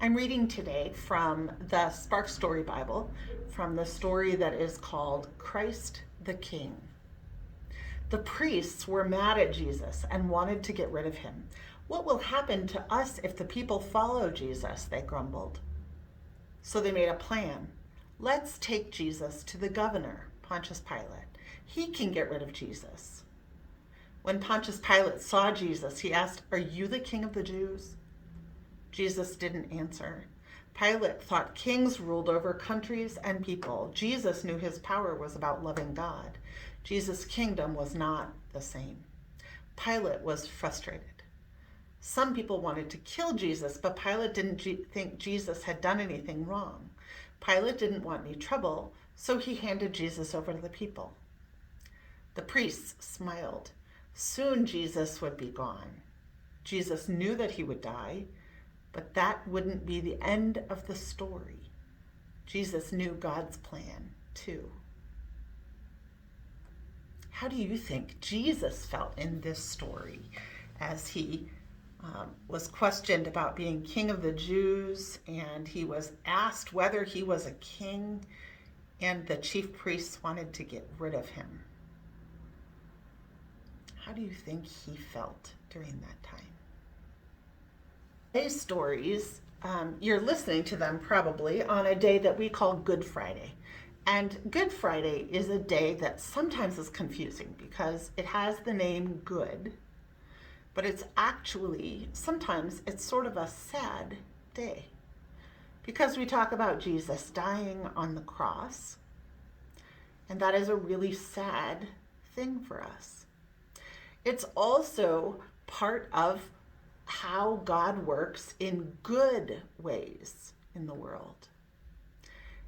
I'm reading today from the Spark Story Bible, from the story that is called Christ the King. The priests were mad at Jesus and wanted to get rid of him. What will happen to us if the people follow Jesus? They grumbled. So they made a plan. Let's take Jesus to the governor, Pontius Pilate. He can get rid of Jesus. When Pontius Pilate saw Jesus, he asked, "Are you the king of the Jews?" Jesus didn't answer. Pilate thought kings ruled over countries and people. Jesus knew his power was about loving God. Jesus' kingdom was not the same. Pilate was frustrated. Some people wanted to kill Jesus, but Pilate didn't think Jesus had done anything wrong. Pilate didn't want any trouble, so he handed Jesus over to the people. The priests smiled. Soon Jesus would be gone. Jesus knew that he would die, but that wouldn't be the end of the story. Jesus knew God's plan, too. How do you think Jesus felt in this story as he was questioned about being king of the Jews, and he was asked whether he was a king, and the chief priests wanted to get rid of him? How do you think he felt during that time? Today's stories, you're listening to them probably on a day that we call Good Friday. And Good Friday is a day that sometimes is confusing because it has the name good, but it's actually, sometimes it's sort of a sad day because we talk about Jesus dying on the cross, and that is a really sad thing for us. It's also part of how God works in good ways in the world.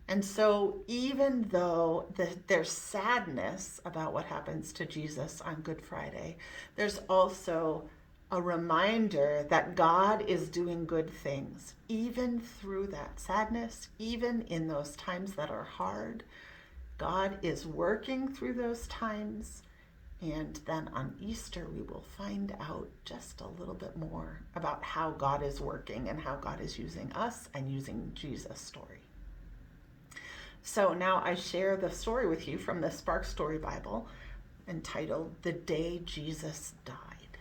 And so even though there's sadness about what happens to Jesus on Good Friday, there's also a reminder that God is doing good things, even through that sadness, even in those times that are hard. God is working through those times. And then on Easter, we will find out just a little bit more about how God is working and how God is using us and using Jesus' story. So now I share the story with you from the Spark Story Bible entitled The Day Jesus Died.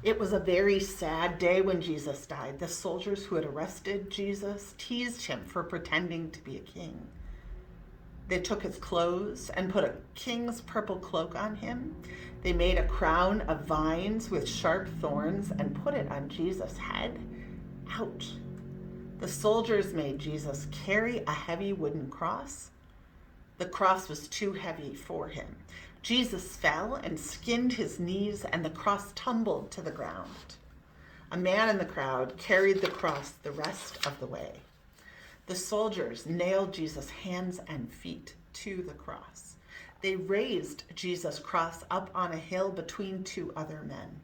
It was a very sad day when Jesus died. The soldiers who had arrested Jesus teased him for pretending to be a king. They took his clothes and put a king's purple cloak on him. They made a crown of vines with sharp thorns and put it on Jesus' head. Ouch. The soldiers made Jesus carry a heavy wooden cross. The cross was too heavy for him. Jesus fell and skinned his knees, and the cross tumbled to the ground. A man in the crowd carried the cross the rest of the way. The soldiers nailed Jesus' hands and feet to the cross. They raised Jesus' cross up on a hill between two other men.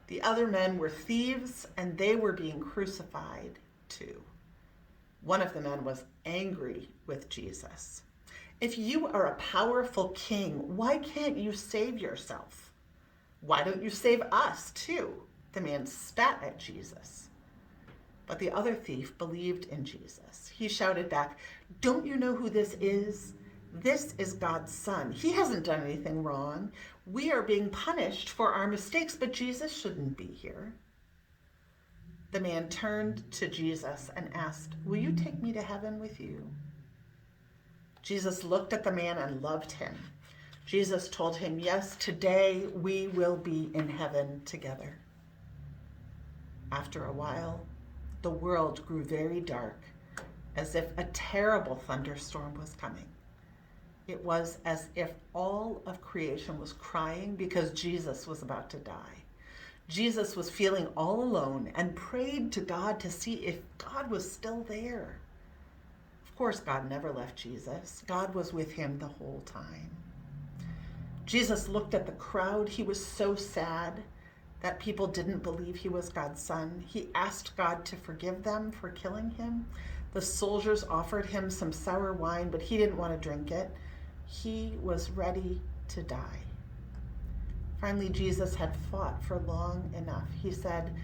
The other men were thieves, and they were being crucified too. One of the men was angry with Jesus. "If you are a powerful king, why can't you save yourself? Why don't you save us too?" The man spat at Jesus. But the other thief believed in Jesus. He shouted back, "Don't you know who this is? This is God's son. He hasn't done anything wrong. We are being punished for our mistakes, but Jesus shouldn't be here." The man turned to Jesus and asked, "Will you take me to heaven with you?" Jesus looked at the man and loved him. Jesus told him, "Yes, today we will be in heaven together." After a while, the world grew very dark, as if a terrible thunderstorm was coming. It was as if all of creation was crying because Jesus was about to die. Jesus was feeling all alone and prayed to God to see if God was still there. Of course, God never left Jesus. God was with him the whole time. Jesus looked at the crowd. He was so sad that people didn't believe he was God's son. He asked God to forgive them for killing him. The soldiers offered him some sour wine, but he didn't want to drink it. He was ready to die. Finally, Jesus had fought for long enough. He said,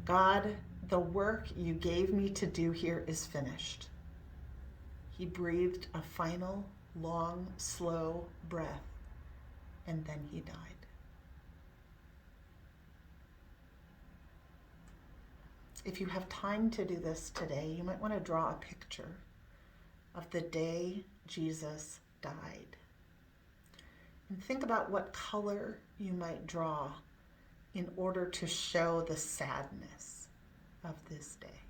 "God, The work you gave me to do here is finished. He breathed a final, long, slow breath, and then he died. If you have time to do this today, you might want to draw a picture of the day Jesus died. And think about what color you might draw in order to show the sadness of this day.